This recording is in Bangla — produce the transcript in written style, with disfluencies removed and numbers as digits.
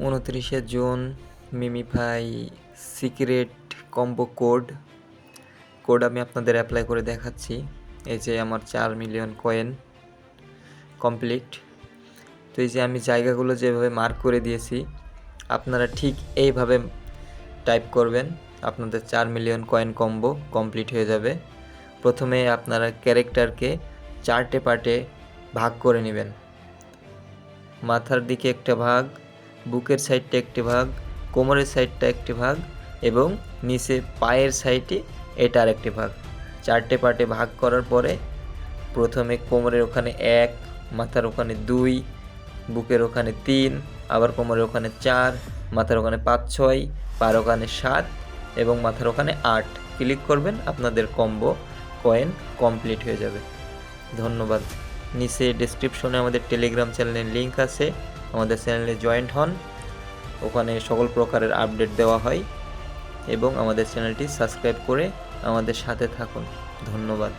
29শে June Mimify secret combo code আমি আপনাদের অ্যাপ্লাই করে দেখাচ্ছি। এই যে আমার 4 মিলিয়ন কয়েন কমপ্লিট। তো এই যে আমি জায়গাগুলো যেভাবে মার্ক করে দিয়েছি আপনারা ঠিক এইভাবে টাইপ করবেন, আপনাদের 4 মিলিয়ন কয়েন কম্বো কমপ্লিট হয়ে যাবে। প্রথমে আপনারা ক্যারেক্টারকে 4টে পার্টে ভাগ করে নেবেন। মাথার দিকে একটা ভাগ, বুকের সাইডটা একটি ভাগ, কোমরের সাইডটা একটি ভাগ এবং নিচে পায়ের সাইডে এটা আরেকটি ভাগ। 4টে পার্টে ভাগ করার পরে প্রথমে কোমরের ওখানে 1, মাথার ওখানে 2, বুকের ওখানে 3, আবার কোমরের ওখানে 4, মাথার ওখানে 5, 6, পায়ের ওখানে 7 এবং মাথার ওখানে 8 ক্লিক করবেন, আপনাদের কম্বো কয়েন কমপ্লিট হয়ে যাবে। ধন্যবাদ। নিচে ডেসক্রিপশনে আমাদের টেলিগ্রাম চ্যানেলের লিঙ্ক আছে, আমাদের চ্যানেলে জয়েন্ট হন, ওখানে সকল প্রকারের আপডেট দেওয়া হয় এবং আমাদের চ্যানেলটি সাবস্ক্রাইব করে আমাদের সাথে থাকুন। ধন্যবাদ।